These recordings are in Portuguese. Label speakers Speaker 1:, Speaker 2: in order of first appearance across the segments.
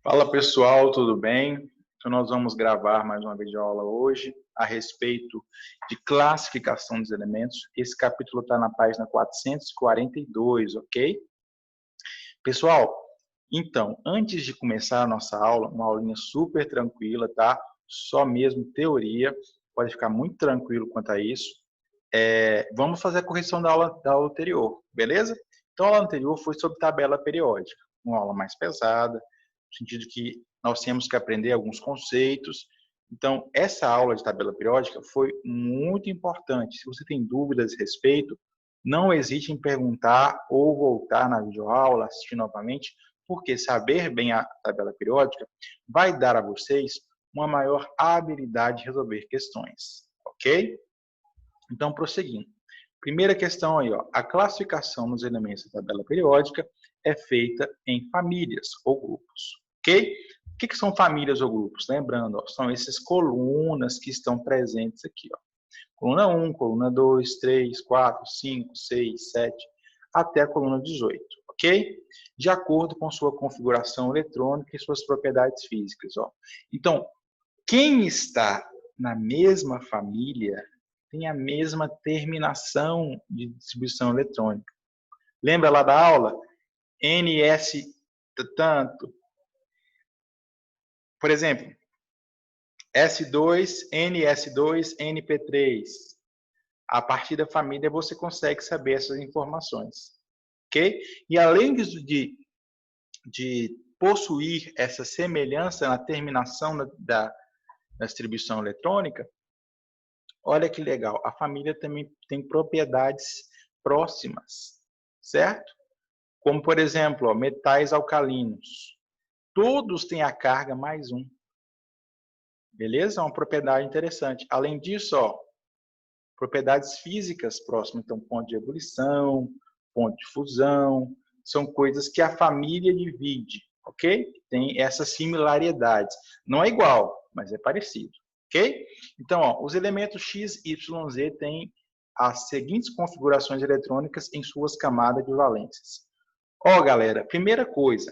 Speaker 1: Fala pessoal, tudo bem? Então nós vamos gravar mais uma videoaula hoje a respeito de classificação dos elementos. Esse capítulo está na página 442, ok? Pessoal, então, antes de começar a nossa aula, uma aulinha super tranquila, tá? Só mesmo teoria, pode ficar muito tranquilo quanto a isso. Vamos fazer a correção da aula anterior, beleza? Então a aula anterior foi sobre tabela periódica, uma aula mais pesada, no sentido que nós temos que aprender alguns conceitos. Então, essa aula de tabela periódica foi muito importante. Se você tem dúvidas a respeito, não hesite em perguntar ou voltar na videoaula, assistir novamente, porque saber bem a tabela periódica vai dar a vocês uma maior habilidade de resolver questões, ok? Então, prosseguindo. Primeira questão aí, ó. A classificação dos elementos da tabela periódica é feita em famílias ou grupos, ok? O que são famílias ou grupos? Lembrando, ó, são essas colunas que estão presentes aqui, ó. Coluna 1, coluna 2, 3, 4, 5, 6, 7, até a coluna 18, ok? De acordo com sua configuração eletrônica e suas propriedades físicas, ó. Então, quem está na mesma família tem a mesma terminação de distribuição eletrônica. Lembra lá da aula? NS tanto. Por exemplo, S2, NS2, NP3. A partir da família você consegue saber essas informações. Ok? E além de possuir essa semelhança na terminação da distribuição eletrônica, olha que legal, a família também tem propriedades próximas, certo? Como, por exemplo, ó, metais alcalinos. Todos têm a carga mais 1. Beleza? É uma propriedade interessante. Além disso, ó, propriedades físicas próximas, então ponto de ebulição, ponto de fusão, são coisas que a família divide, ok? Tem essas similaridades. Não é igual, mas é parecido, ok? Então, ó, os elementos X, Y, Z têm as seguintes configurações eletrônicas em suas camadas de valências. Ó, galera, primeira coisa,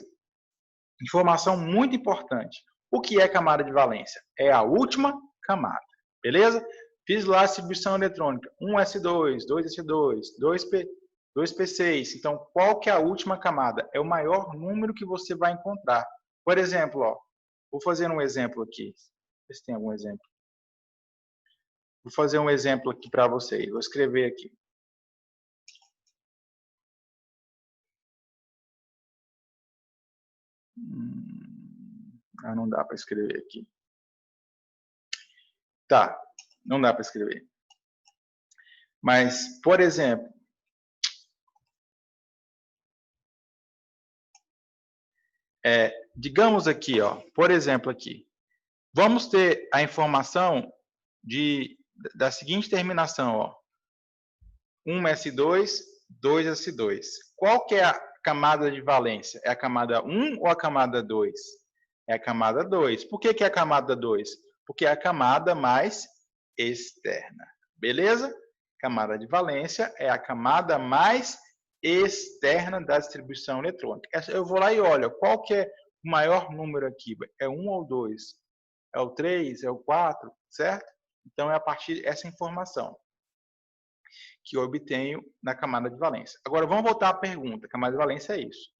Speaker 1: informação muito importante. O que é camada de valência? É a última camada, beleza? Fiz lá a distribuição eletrônica, 1s2, 2s2, 2p6. Então, qual que é a última camada? É o maior número que você vai encontrar. Por exemplo, ó, vou fazer um exemplo aqui. Ver se tem algum exemplo. Vou fazer um exemplo aqui para vocês. Vou escrever aqui. Não dá para escrever aqui. Tá, não dá para escrever. Mas, por exemplo, digamos aqui, ó, por exemplo aqui, vamos ter a informação da seguinte terminação, ó, 1s2, 2s2. Qual que é a camada de valência? É a camada 1 ou a camada 2? É a camada 2. Por que é a camada 2? Porque é a camada mais externa. Beleza? Camada de valência é a camada mais externa da distribuição eletrônica. Eu vou lá e olho, qual que é o maior número aqui? É 1 ou 2? É o 3? É o 4? Certo? Então, é a partir dessa informação que eu obtenho na camada de valência. Agora, vamos voltar à pergunta. Camada de valência é isso.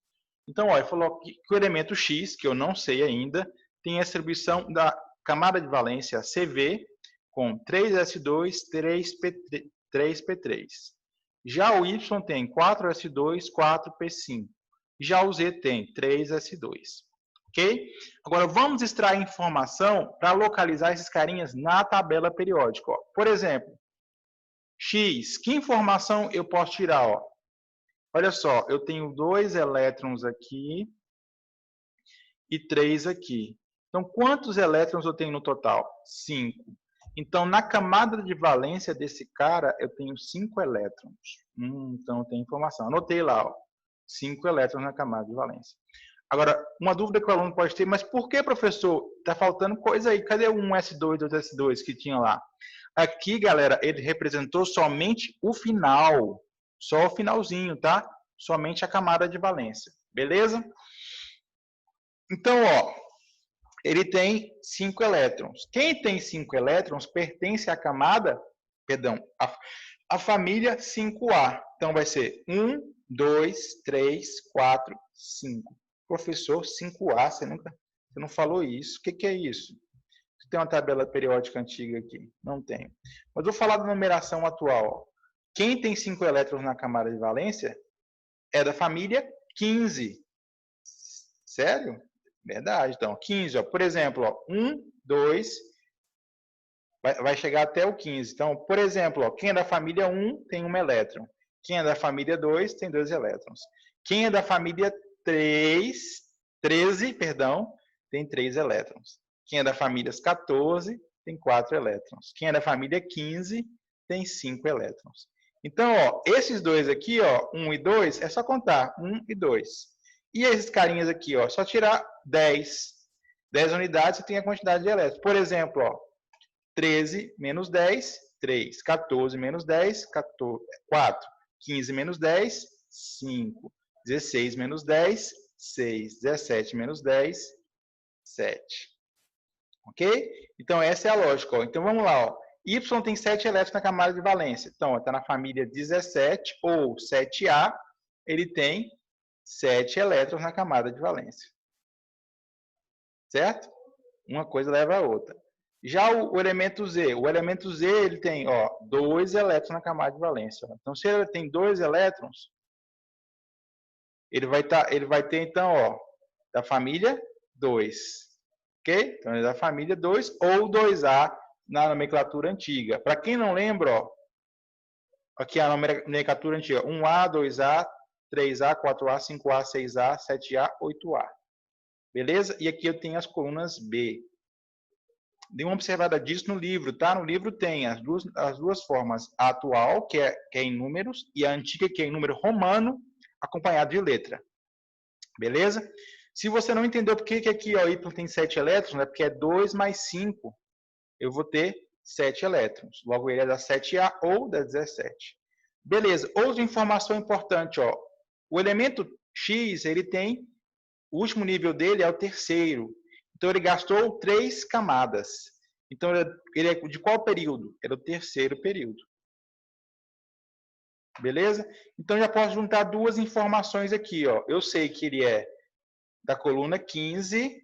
Speaker 1: Então, ó, ele falou que o elemento X, que eu não sei ainda, tem a distribuição da camada de valência CV com 3s2, 3p3. Já o Y tem 4s2, 4p5. Já o Z tem 3s2. Ok? Agora, vamos extrair informação para localizar esses carinhas na tabela periódica. Ó. Por exemplo, X, que informação eu posso tirar? Ó? Olha só, eu tenho 2 elétrons aqui e 3 aqui. Então, quantos elétrons eu tenho no total? 5. Então, na camada de valência desse cara, eu tenho 5 elétrons. Então, eu tenho informação. Anotei lá, ó, 5 elétrons na camada de valência. Agora, uma dúvida que o aluno pode ter, mas por que, professor, está faltando coisa aí? Cadê o 1s2, 2s2 que tinha lá? Aqui, galera, ele representou somente o final. Só o finalzinho, tá? Somente a camada de valência. Beleza? Então, ó, ele tem 5 elétrons. Quem tem 5 elétrons pertence à camada, perdão, a família 5A. Então, vai ser 1, 2, 3, 4, 5. Professor, 5A, você não falou isso. O que é isso? Tem uma tabela periódica antiga aqui? Não tem. Mas vou falar da numeração atual. Quem tem 5 elétrons na camada de valência é da família 15. Sério? Verdade. Então, 15, ó. Por exemplo, ó, 1, 2, vai chegar até o 15. Então, por exemplo, ó, quem é da família 1 tem 1 elétron. Quem é da família 2 tem 2 elétrons. Quem é da família 13, tem 3 elétrons. Quem é da família 14 tem 4 elétrons. Quem é da família 15 tem 5 elétrons. Então, ó, esses dois aqui, ó, 1 e 2, é só contar 1 e 2. E esses carinhas aqui, ó, só tirar 10. 10 unidades e tem a quantidade de elétrons. Por exemplo, ó, 13 menos 10, 3. 14 menos 10, 4. 15 menos 10, 5. 16 menos 10, 6. 17 menos 10, 7. Ok? Então, essa é a lógica. Ó. Então, vamos lá. Ó. Y tem 7 elétrons na camada de valência. Então, está na família 17, ou 7A, ele tem 7 elétrons na camada de valência. Certo? Uma coisa leva a outra. Já o elemento Z, ele tem 2 elétrons na camada de valência. Então, se ele tem 2 elétrons, ele vai ter, então, ó, da família 2. Ok? Então, ele é da família 2 ou 2A na nomenclatura antiga. Para quem não lembra, ó, aqui a nomenclatura antiga: 1A, 2A, 3A, 4A, 5A, 6A, 7A, 8A. Beleza? E aqui eu tenho as colunas B. Dê uma observada disso no livro, tá? No livro tem as duas formas, a atual, que é em números, e a antiga, que é em número romano, acompanhado de letra. Beleza? Se você não entendeu por que aqui ó, Y tem 7 elétrons, é porque é 2 mais 5, eu vou ter 7 elétrons. Logo, ele é da 7A ou da 17. Beleza. Outra informação importante, ó. O elemento X, ele tem, o último nível dele é o terceiro. Então, ele gastou 3 camadas. Então, ele é de qual período? É do terceiro período. Beleza? Então, já posso juntar duas informações aqui. Ó. Eu sei que ele é da coluna 15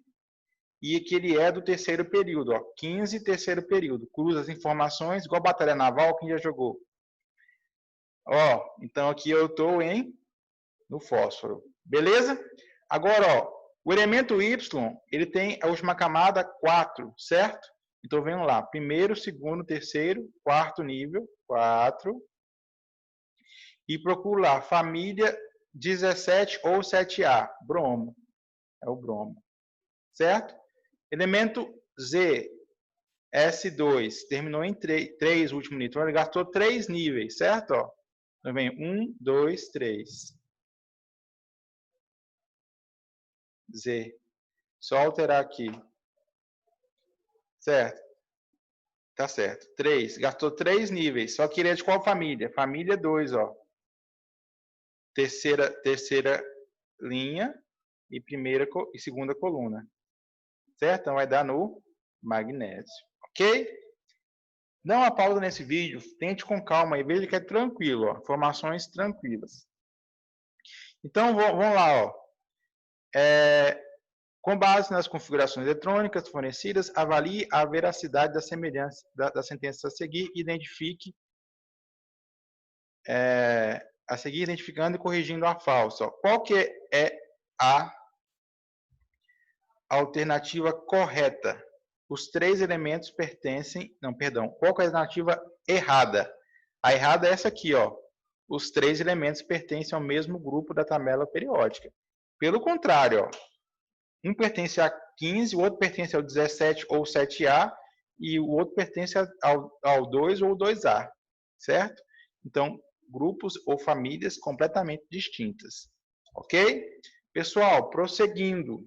Speaker 1: e que ele é do terceiro período. Ó. 15, terceiro período. Cruza as informações, igual batalha naval, quem já jogou? Ó, então, aqui eu estou no fósforo. Beleza? Agora, ó, o elemento Y, ele tem a última camada 4, certo? Então, vem lá. Primeiro, segundo, terceiro, quarto nível, 4. E procuro lá, família 17 ou 7A, bromo. É o bromo. Certo? Elemento Z, S2, terminou em 3 o último nível. Então, ele gastou 3 níveis, certo? Ó. Então, vem 1, 2, 3. Z. Só alterar aqui. Certo? Tá certo. 3. Gastou 3 níveis. Só que ele é de qual família? Família 2, ó. Terceira linha e primeira e segunda coluna. Certo? Então vai dar no magnésio. Ok? Dá uma pausa nesse vídeo. Tente com calma e veja que é tranquilo. Ó. Informações tranquilas. Então vamos lá. Ó. Com base nas configurações eletrônicas fornecidas, avalie a veracidade da semelhança da sentença a seguir e identifique a seguir identificando e corrigindo a falsa. Qual que é a alternativa correta? Os 3 elementos pertencem... Não, perdão. Qual que é a alternativa errada? A errada é essa aqui, ó. Os 3 elementos pertencem ao mesmo grupo da tabela periódica. Pelo contrário, ó. Um pertence a 15, o outro pertence ao 17 ou 7A, e o outro pertence ao 2 ou 2A, certo? Então, grupos ou famílias completamente distintas. Ok? Pessoal, prosseguindo.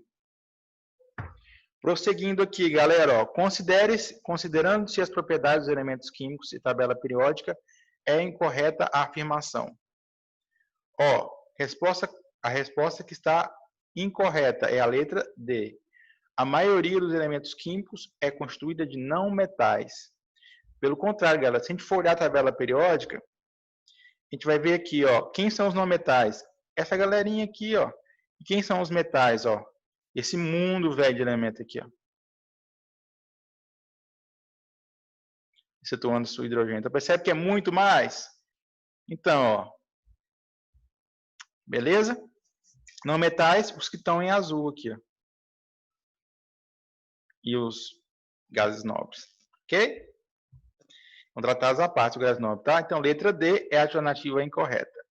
Speaker 1: Prosseguindo aqui, galera, ó, considerando-se as propriedades dos elementos químicos e tabela periódica, é incorreta a afirmação. Ó, a resposta que está incorreta é a letra D. A maioria dos elementos químicos é constituída de não metais. Pelo contrário, galera, se a gente for olhar a tabela periódica, a gente vai ver aqui, ó, quem são os não metais? Essa galerinha aqui, ó. E quem são os metais, ó? Esse mundo velho de elemento aqui, ó. Cetona do hidrogênio. Então, percebe que é muito mais? Então, ó. Beleza? Não metais, os que estão em azul aqui, ó. E os gases nobres. Ok? Contratados à parte, o gás nobre, tá? Então, letra D é a alternativa incorreta.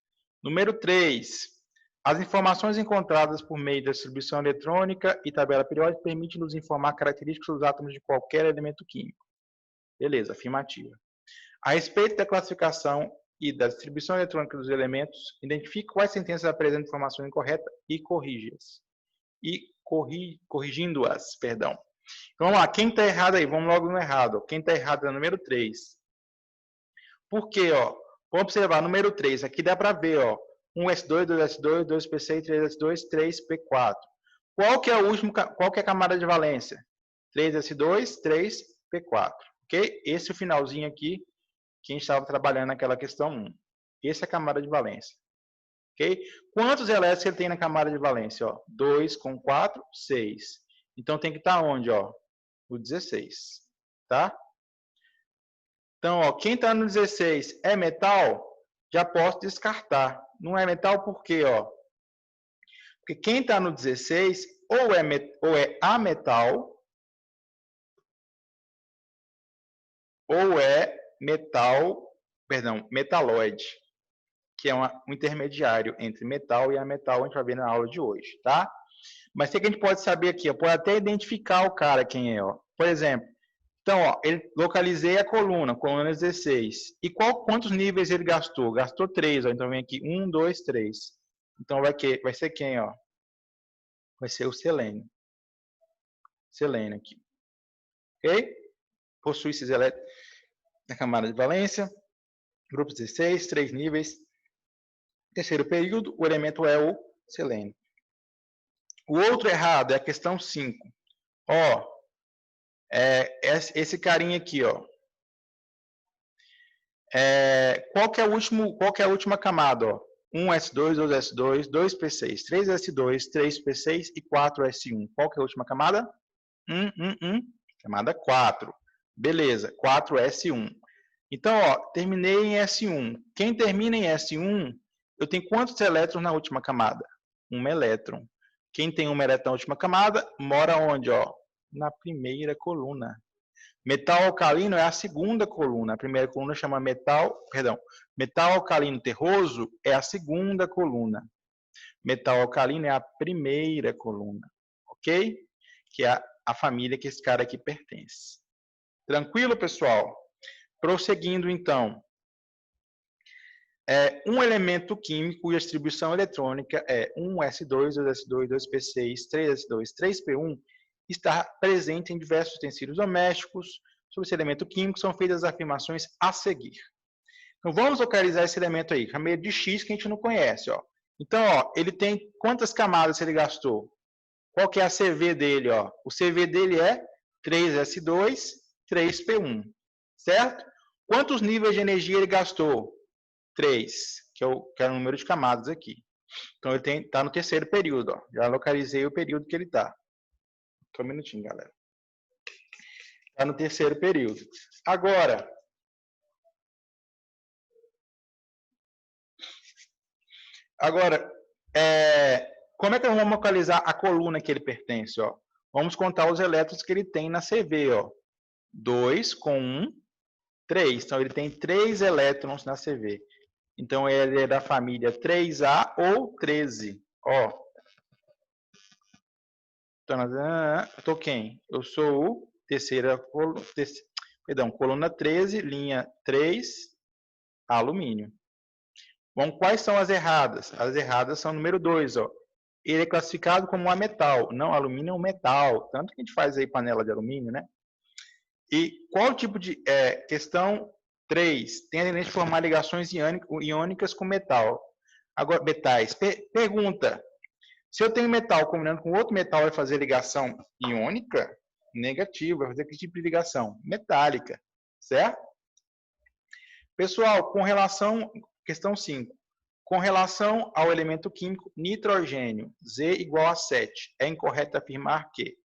Speaker 1: Número 3. As informações encontradas por meio da distribuição eletrônica e tabela periódica permitem nos informar características dos átomos de qualquer elemento químico. Beleza, afirmativa. A respeito da classificação e da distribuição eletrônica dos elementos, identifique quais sentenças apresentam informação incorreta e corrige-as. Corrigindo-as, perdão. Então, vamos lá, quem está errado aí? Vamos logo no errado. Quem está errado é o número 3. Por quê, ó? Vamos observar, número 3, aqui dá para ver, ó, 1S2, 2S2, 2P6, 3S2, 3P4. Qual que é a camada de valência? 3S2, 3P4, ok? Esse é o finalzinho aqui que a gente estava trabalhando naquela questão 1. Essa é a camada de valência, ok? Quantos elétrons ele tem na camada de valência? Ó? 2 com 4, 6. Então, tem que estar onde, ó? O 16, tá? Então, ó, quem está no 16 é metal, já posso descartar. Não é metal por quê? Ó? Porque quem está no 16 ou é ametal ou é metalóide, que é um intermediário entre metal e ametal, a gente vai ver na aula de hoje, tá? Mas o que a gente pode saber aqui? Eu posso até identificar o cara quem é, ó. Por exemplo, então, ó, localizei a coluna 16. E quantos níveis ele gastou? Gastou 3, ó. Então vem aqui 1, 2, 3. Então vai ser quem, ó? Vai ser o selênio. Selênio aqui. Ok? Possui esses elétrons na camada de valência. Grupo 16, 3 níveis. Terceiro período, o elemento é o selênio. O outro errado é a questão 5. Ó, esse carinha aqui, ó. Qual que é a última camada, ó? 1S2, 2S2, 2P6, 3S2, 3P6 e 4S1. Qual que é a última camada? Camada 4. Beleza, 4S1. Então, ó, terminei em S1. Quem termina em S1, eu tenho quantos elétrons na última camada? 1 elétron. Quem tem 1 elétron na última camada, mora onde, ó? Na primeira coluna. Metal alcalino é a segunda coluna. A primeira coluna chama metal alcalino terroso é a segunda coluna. Metal alcalino é a primeira coluna, ok? Que é a família que esse cara aqui pertence. Tranquilo, pessoal? Prosseguindo, então. Um elemento químico cuja distribuição eletrônica é 1S2, 2S2, 2P6, 3S2, 3P1, está presente em diversos utensílios domésticos. Sobre esse elemento químico são feitas as afirmações a seguir. Então, vamos localizar esse elemento aí, chamei de X, que a gente não conhece. Ó. Então, ó, ele tem quantas camadas ele gastou? Qual que é a CV dele? Ó? O CV dele é 3S2, 3P1, certo? Quantos níveis de energia ele gastou? 3, que é o número de camadas aqui. Então, ele está no terceiro período. Ó. Já localizei o período que ele está. Só um minutinho, galera. Está no terceiro período. Agora, como é que nós vamos localizar a coluna que ele pertence? Ó? Vamos contar os elétrons que ele tem na CV. Ó. 2 com 1, 3. Então, ele tem 3 elétrons na CV. Então, ele é da família 3A ou 13. Ó. Estou quem? Eu sou o coluna 13, linha 3, alumínio. Bom, quais são as erradas? As erradas são número 2, ó. Ele é classificado como um ametal. Não, alumínio é um metal. Tanto que a gente faz aí panela de alumínio, né? E qual tipo de... questão 3. Tem a tendência de formar ligações iônicas com metal. Agora, metais. Pergunta. Se eu tenho metal combinando com outro metal, vai fazer ligação iônica? Negativo, vai fazer que tipo de ligação? Metálica, certo? Pessoal, com relação, questão 5. Com relação ao elemento químico nitrogênio, Z igual a 7, é incorreto afirmar que.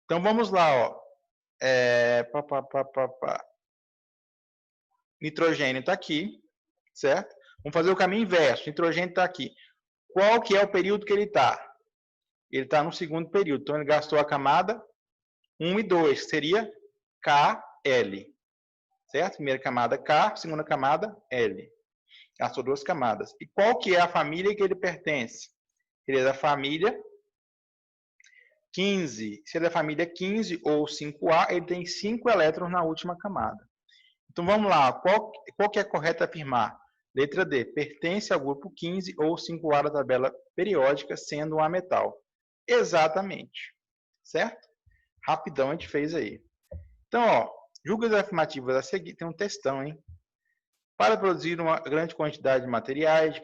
Speaker 1: Então, vamos lá, ó. Nitrogênio está aqui, certo? Vamos fazer o caminho inverso. Nitrogênio está aqui. Qual que é o período que ele está? Ele está no segundo período. Então, ele gastou a camada 1 e 2, que seria KL. Certo? Primeira camada K, segunda camada L. Gastou 2 camadas. E qual que é a família que ele pertence? Ele é da família 15. Se ele é da família 15 ou 5A, ele tem 5 elétrons na última camada. Então, vamos lá. Qual que é correto afirmar? Letra D. Pertence ao grupo 15 ou 5A da tabela periódica, sendo um ametal. Exatamente. Certo? Rapidão a gente fez aí. Então, ó, julgas afirmativas a seguir. Tem um textão, hein? Para produzir uma grande quantidade de materiais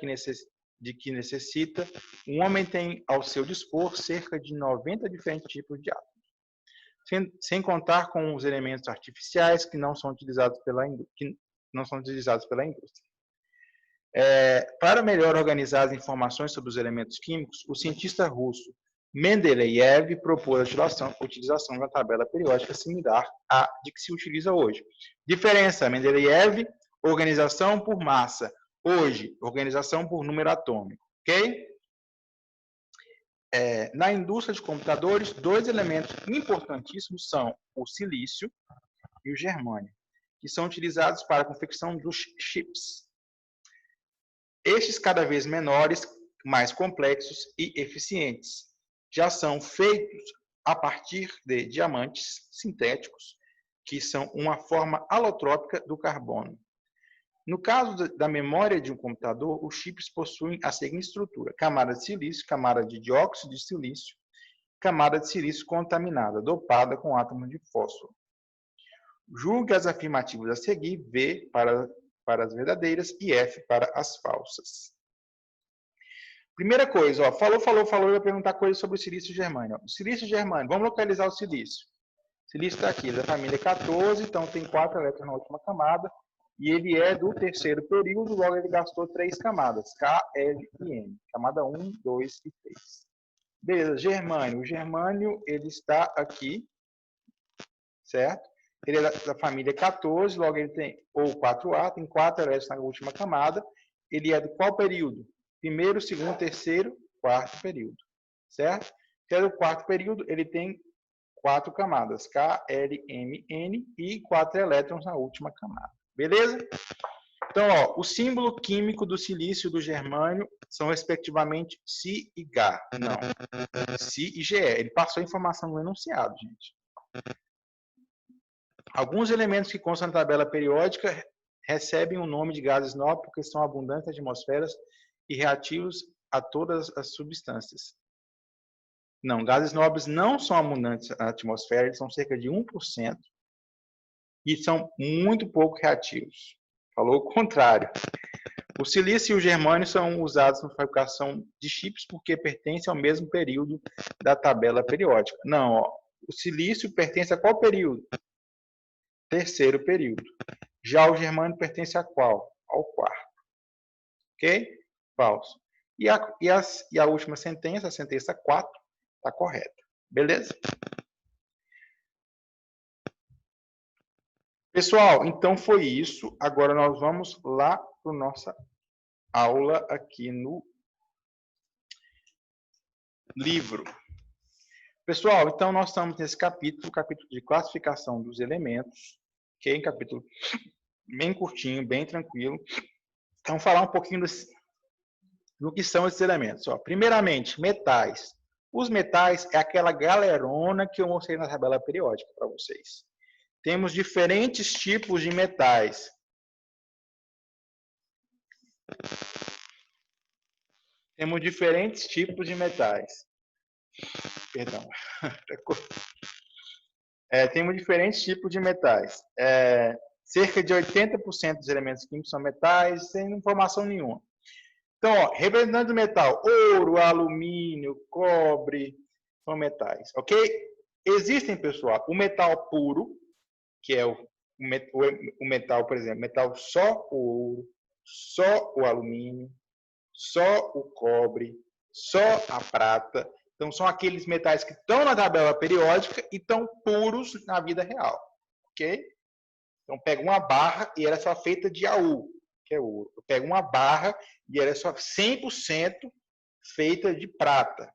Speaker 1: de que necessita, um homem tem ao seu dispor cerca de 90 diferentes tipos de átomos, sem contar com os elementos artificiais que não são utilizados pela indústria. Para melhor organizar as informações sobre os elementos químicos, o cientista russo Mendeleev propôs a utilização de uma tabela periódica similar à de que se utiliza hoje. Diferença: Mendeleev, organização por massa. Hoje, organização por número atômico. Ok? Na indústria de computadores, 2 elementos importantíssimos são o silício e o germânio, que são utilizados para a confecção dos chips. Estes cada vez menores, mais complexos e eficientes, já são feitos a partir de diamantes sintéticos, que são uma forma alotrópica do carbono. No caso da memória de um computador, os chips possuem a seguinte estrutura: camada de silício, camada de dióxido de silício, camada de silício contaminada, dopada com átomos de fósforo. Julgue as afirmativas a seguir, V para as verdadeiras e F para as falsas. Primeira coisa, ó, falou, eu vou perguntar coisas sobre o silício germânio. O silício germânio, vamos localizar o silício. O silício está aqui, da família 14, então tem 4 elétrons na última camada, e ele é do terceiro período, logo ele gastou 3 camadas, K, L e N. Camada 1, 2 e 3. Beleza, germânio. O germânio, ele está aqui, certo? Ele é da família 14, logo ele tem, ou 4A, tem 4 elétrons na última camada. Ele é do qual período? Primeiro, segundo, terceiro, quarto período, certo? Se é do quarto período, ele tem 4 camadas, K, L, M, N e 4 elétrons na última camada. Beleza? Então, ó, o símbolo químico do silício e do germânio são, respectivamente, Si e Ga. Não. Si e Ge. Ele passou a informação no enunciado, gente. Alguns elementos que constam na tabela periódica recebem o nome de gases nobres porque são abundantes nas atmosferas e reativos a todas as substâncias. Não, gases nobres não são abundantes na atmosfera, eles são cerca de 1% e são muito pouco reativos. Falou o contrário. O silício e o germânio são usados na fabricação de chips porque pertencem ao mesmo período da tabela periódica. Não, ó, o silício pertence a qual período? Terceiro período. Já o germânio pertence a qual? Ao quarto. Ok? Falso. E a última sentença, a sentença 4, está correta. Beleza? Pessoal, então foi isso. Agora nós vamos lá para a nossa aula aqui no livro. Pessoal, então nós estamos nesse capítulo, capítulo de classificação dos elementos, que é um capítulo bem curtinho, bem tranquilo. Então, falar um pouquinho do que são esses elementos. Ó, primeiramente, metais. Os metais é aquela galerona que eu mostrei na tabela periódica para vocês. Temos diferentes tipos de metais. Temos diferentes tipos de metais. Perdão. Temos diferentes tipos de metais. Cerca de 80% dos elementos químicos são metais, sem informação nenhuma. Então, ó, representante do metal, ouro, alumínio, cobre, são metais, ok? Existem, pessoal, o metal puro, que é o metal, por exemplo, metal só o ouro, só o alumínio, só o cobre, só a prata. Então, são aqueles metais que estão na tabela periódica e estão puros na vida real, ok? Então, pega uma barra e ela é só feita de AU, que é ouro. Eu pego uma barra e ela é só 100% feita de prata,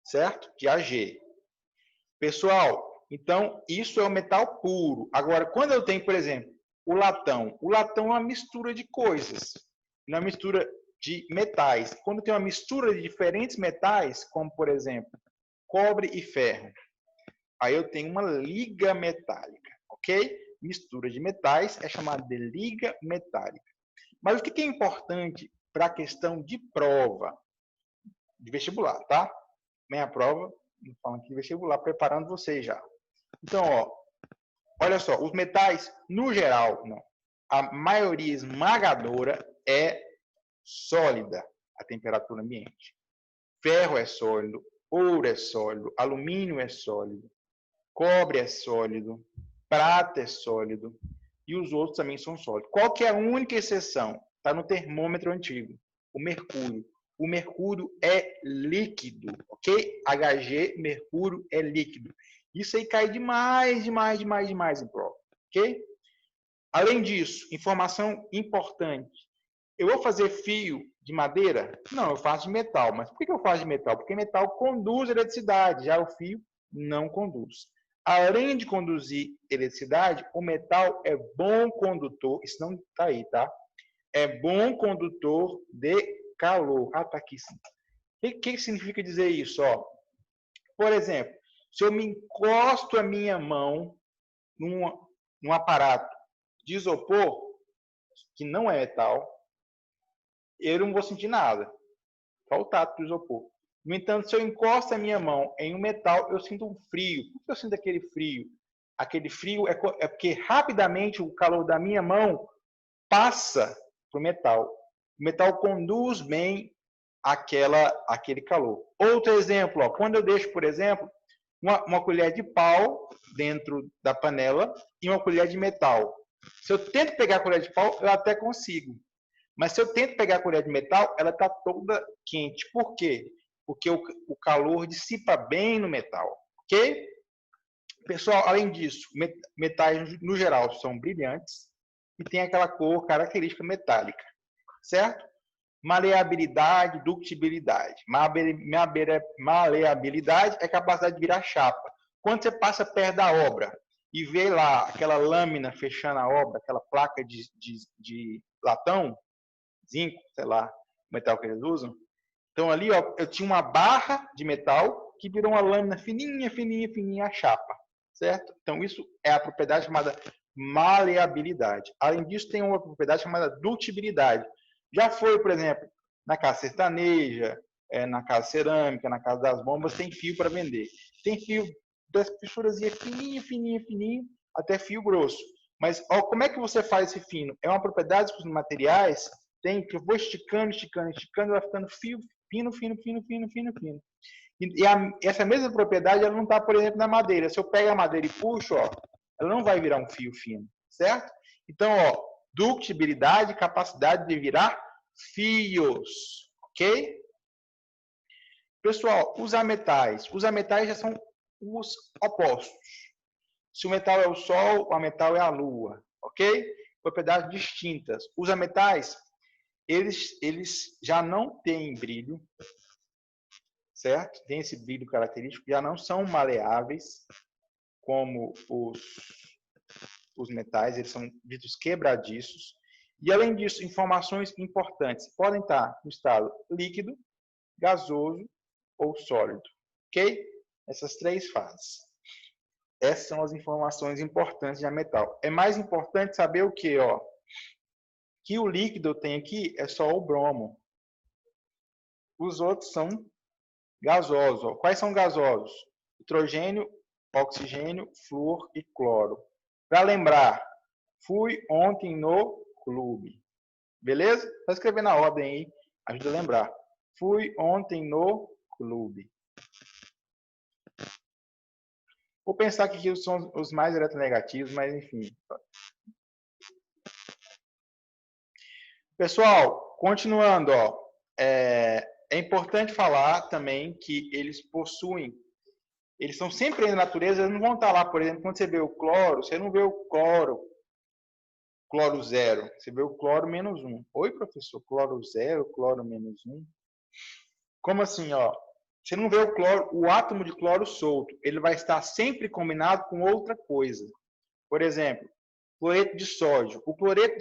Speaker 1: certo? De AG. Pessoal, então, isso é o metal puro. Agora, quando eu tenho, por exemplo, o latão é uma mistura de coisas, uma mistura de metais. Quando tem uma mistura de diferentes metais, como, por exemplo, cobre e ferro, aí eu tenho uma liga metálica, ok? Mistura de metais é chamada de liga metálica. Mas o que é importante para a questão de prova de vestibular, tá? Minha prova, falando aqui de vestibular, preparando vocês já. Então, ó, olha só, os metais, no geral, não, a maioria esmagadora é sólida a temperatura ambiente. Ferro é sólido, ouro é sólido, alumínio é sólido, cobre é sólido, prata é sólido e os outros também são sólidos. Qual que é a única exceção? Está no termômetro antigo, o mercúrio. O mercúrio é líquido, ok? Hg, mercúrio é líquido. Isso aí cai demais em prova, ok? Além disso, informação importante. Eu vou fazer fio de madeira? Não, eu faço de metal. Mas por que eu faço de metal? Porque metal conduz eletricidade, já o fio não conduz. Além de conduzir eletricidade, o metal é bom condutor, isso não está aí, tá? É bom condutor de calor. Ah, tá aqui sim. O que significa dizer isso? Ó, por exemplo, se eu me encosto a minha mão num aparato de isopor, que não é metal, eu não vou sentir nada. Só o tato do isopor. No entanto, se eu encosto a minha mão em um metal, eu sinto um frio. Por que eu sinto aquele frio? Aquele frio é porque rapidamente o calor da minha mão passa para o metal. O metal conduz bem aquele calor. Outro exemplo, ó, quando eu deixo, por exemplo, uma colher de pau dentro da panela e uma colher de metal. Se eu tento pegar a colher de pau, eu até consigo. Mas se eu tento pegar a colher de metal, ela está toda quente. Por quê? Porque o calor dissipa bem no metal, ok? Pessoal, além disso, metais no geral são brilhantes e tem aquela cor característica metálica, certo? Maleabilidade, ductibilidade. Maleabilidade é a capacidade de virar chapa. Quando você passa perto da obra e vê lá aquela lâmina fechando a obra, aquela placa de latão, zinco, sei lá, o metal que eles usam. Então ali, ó, eu tinha uma barra de metal que virou uma lâmina fininha, a chapa, certo? Então isso é a propriedade chamada maleabilidade. Além disso, tem uma propriedade chamada ductibilidade. Já foi, por exemplo, na casa sertaneja, na casa cerâmica, na casa das bombas, tem fio para vender. Tem fio das fissuras fininho, até fio grosso. Mas ó, como é que você faz esse fino? É uma propriedade dos materiais tem que eu vou esticando, vai ficando fino. E essa mesma propriedade ela não está, por exemplo, na madeira. Se eu pego a madeira e puxo, ó, ela não vai virar um fio fino, certo? Então, ó, ductibilidade, capacidade de virar fios, ok? Pessoal, os ametais. Os ametais já são os opostos. Se o metal é o Sol, o ametal é a Lua, ok? Propriedades distintas. Os ametais eles já não têm brilho, certo? Tem esse brilho característico, já não são maleáveis como os metais, eles são ditos quebradiços. E, além disso, informações importantes podem estar no estado líquido, gasoso ou sólido, ok? Essas três fases. Essas são as informações importantes de metal. É mais importante saber o quê? Ó, que o líquido tem aqui é só o bromo. Os outros são gasosos. Quais são gasosos? Nitrogênio, oxigênio, flúor e cloro. Para lembrar, fui ontem no clube. Beleza? Só escrever na ordem aí, ajuda a lembrar. Fui ontem no clube. Vou pensar que aqui são os mais eletronegativos, mas enfim. Pessoal, continuando, ó, é importante falar também que eles possuem, eles são sempre na natureza, eles não vão estar lá, por exemplo, quando você vê o cloro, você não vê o cloro zero, você vê o cloro menos 1. Oi, professor, cloro zero, cloro menos 1. Como assim, ó? Você não vê o cloro, o átomo de cloro solto, ele vai estar sempre combinado com outra coisa. Por exemplo, cloreto de sódio. O cloreto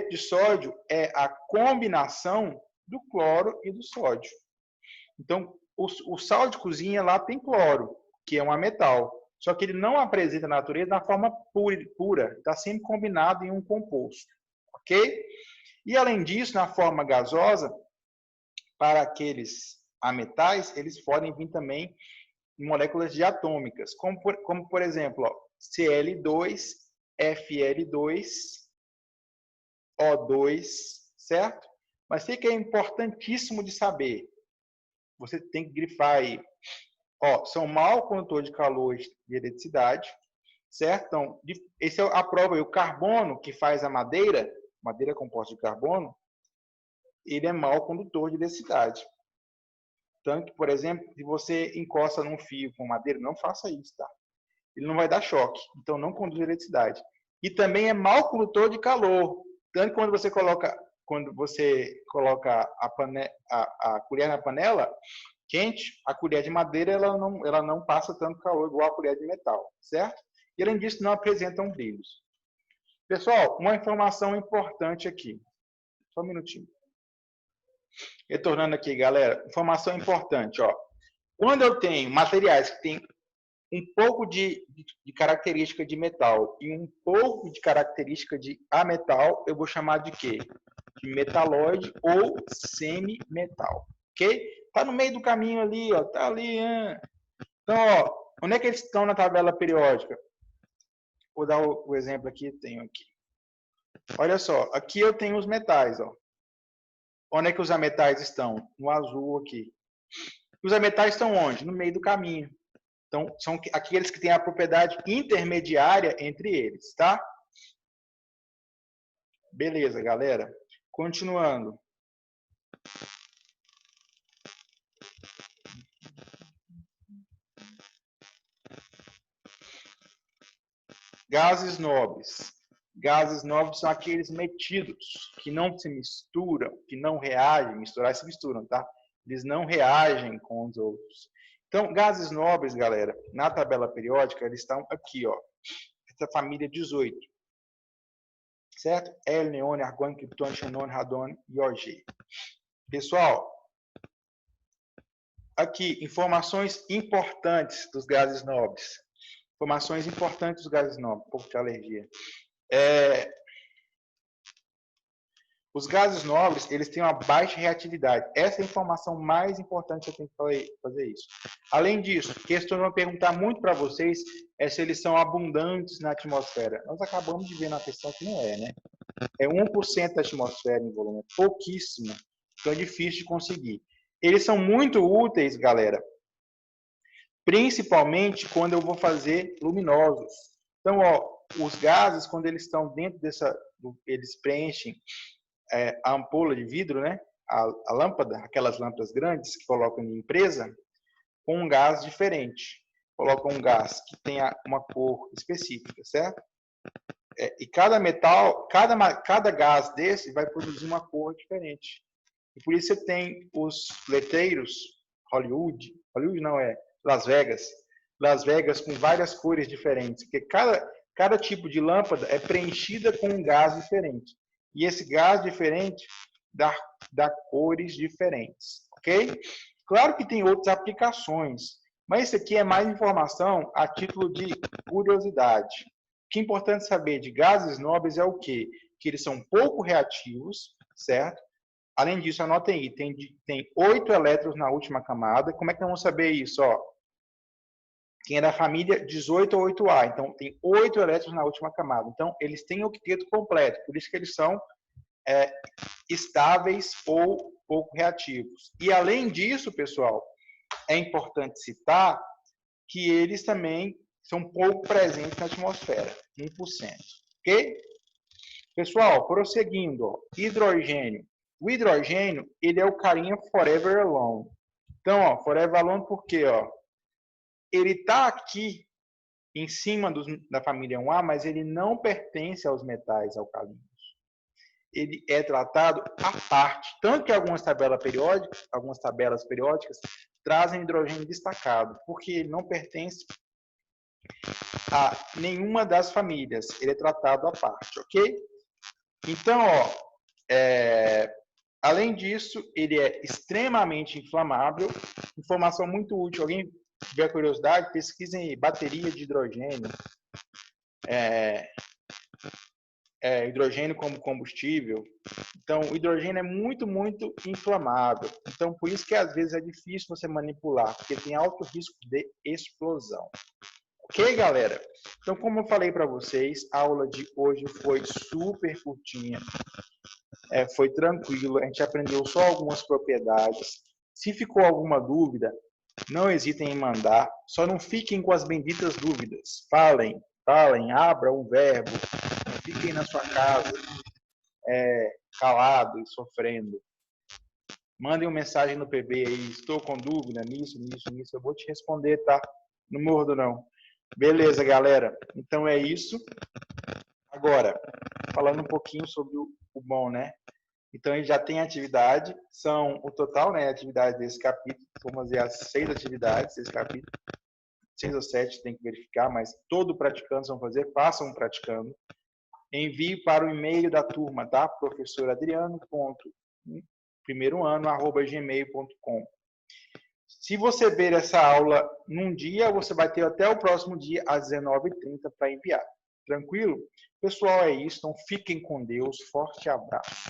Speaker 1: de sódio é a combinação do cloro e do sódio. Então, o sal de cozinha lá tem cloro, que é um metal. Só que ele não apresenta na natureza na forma pura. Está sempre combinado em um composto. Ok? E, além disso, na forma gasosa, para aqueles ametais, eles podem vir também em moléculas diatômicas, como por exemplo, ó, Cl2, Fl2, O2, certo? Mas o que é importantíssimo de saber? Você tem que grifar aí. Ó, são mau condutor de calor e de eletricidade, certo? Então, esse é a prova aí. O carbono que faz a madeira composta de carbono, ele é mau condutor de eletricidade. Tanto que, por exemplo, se você encosta num fio com madeira, não faça isso, tá? Ele não vai dar choque, então não conduz eletricidade. E também é mau condutor de calor. Tanto que quando você coloca a colher na panela quente, a colher de madeira ela não passa tanto calor igual a colher de metal, certo? E além disso, não apresentam brilhos. Pessoal, uma informação importante aqui. Só um minutinho. Retornando aqui, galera. Informação importante, ó. Quando eu tenho materiais que têm um pouco de característica de metal e um pouco de característica de ametal, eu vou chamar de quê? De metalóide ou semimetal, ok? Tá no meio do caminho ali, ó, tá ali. Então, ó, onde é que eles estão na tabela periódica? Vou dar o exemplo aqui, tenho aqui. Olha só, aqui eu tenho os metais, ó. Onde é que os ametais estão? No azul aqui. Os ametais estão onde? No meio do caminho. Então, são aqueles que têm a propriedade intermediária entre eles, tá? Beleza, galera. Continuando. Gases nobres. Gases nobres são aqueles metidos, que não se misturam, que não reagem. Misturar se misturam, tá? Eles não reagem com os outros. Então, gases nobres, galera, na tabela periódica, eles estão aqui, ó. Essa família 18. Certo? Hélio, neônio, argônio, criptônio, xenônio, radônio e OG. Pessoal, aqui, informações importantes dos gases nobres. Informações importantes dos gases nobres, um pouco de alergia. Os gases nobres, eles têm uma baixa reatividade. Essa é a informação mais importante que eu tenho que fazer isso. Além disso, questões vão perguntar muito para vocês se eles são abundantes na atmosfera. Nós acabamos de ver na questão que não é, né? É 1% da atmosfera em volume, é pouquíssimo. Então é difícil de conseguir. Eles são muito úteis, galera, principalmente quando eu vou fazer luminosos. Então, ó, os gases, quando eles estão dentro eles preenchem a ampola de vidro, né? A lâmpada, aquelas lâmpadas grandes que colocam em empresa, com um gás diferente. Colocam um gás que tenha uma cor específica, certo? E cada metal, cada gás desse vai produzir uma cor diferente. E por isso você tem os letreiros Hollywood não é, Las Vegas com várias cores diferentes, porque cada tipo de lâmpada é preenchida com um gás diferente. E esse gás diferente dá cores diferentes, ok? Claro que tem outras aplicações, mas isso aqui é mais informação a título de curiosidade. O que é importante saber de gases nobres é o quê? Que eles são pouco reativos, certo? Além disso, anotem aí, tem 8 elétrons na última camada. Como é que nós vamos saber isso? Ó, quem é da família 18 ou 8A, então tem 8 elétrons na última camada. Então, eles têm octeto completo, por isso que eles são estáveis ou pouco reativos. E além disso, pessoal, é importante citar que eles também são pouco presentes na atmosfera, 1%. Ok? Pessoal, prosseguindo, ó, hidrogênio. O hidrogênio, ele é o carinha forever alone. Então, ó, forever alone por quê? Ó? Ele está aqui em cima da família 1A, mas ele não pertence aos metais alcalinos. Ele é tratado à parte, tanto que algumas tabelas periódicas trazem hidrogênio destacado, porque ele não pertence a nenhuma das famílias, ele é tratado à parte, ok? Então, ó, além disso, ele é extremamente inflamável. Informação muito útil. Alguém tiver curiosidade, pesquisem bateria de hidrogênio. Hidrogênio como combustível. Então, o hidrogênio é muito, muito inflamável. Então, por isso que às vezes é difícil você manipular, porque tem alto risco de explosão. Ok, galera? Então, como eu falei para vocês, a aula de hoje foi super curtinha. Foi tranquilo, a gente aprendeu só algumas propriedades. Se ficou alguma dúvida, não hesitem em mandar. Só não fiquem com as benditas dúvidas. Falem, abram o verbo. Não fiquem na sua casa, calado e sofrendo. Mandem uma mensagem no PB aí, estou com dúvida nisso, eu vou te responder, tá? Não mordo não. Beleza, galera? Então é isso. Agora, falando um pouquinho sobre o bom, né? Então, a gente já tem atividade, são o total, né, atividade desse capítulo, vamos fazer as 6 atividades desse capítulo, 6 ou 7 tem que verificar, mas todo praticante vão fazer, façam praticando. Envie para o e-mail da turma, tá? professoradriano.primeiro-ano@gmail.com. Se você ver essa aula num dia, você vai ter até o próximo dia, às 19h30, para enviar. Tranquilo? Pessoal, é isso. Então, fiquem com Deus. Forte abraço.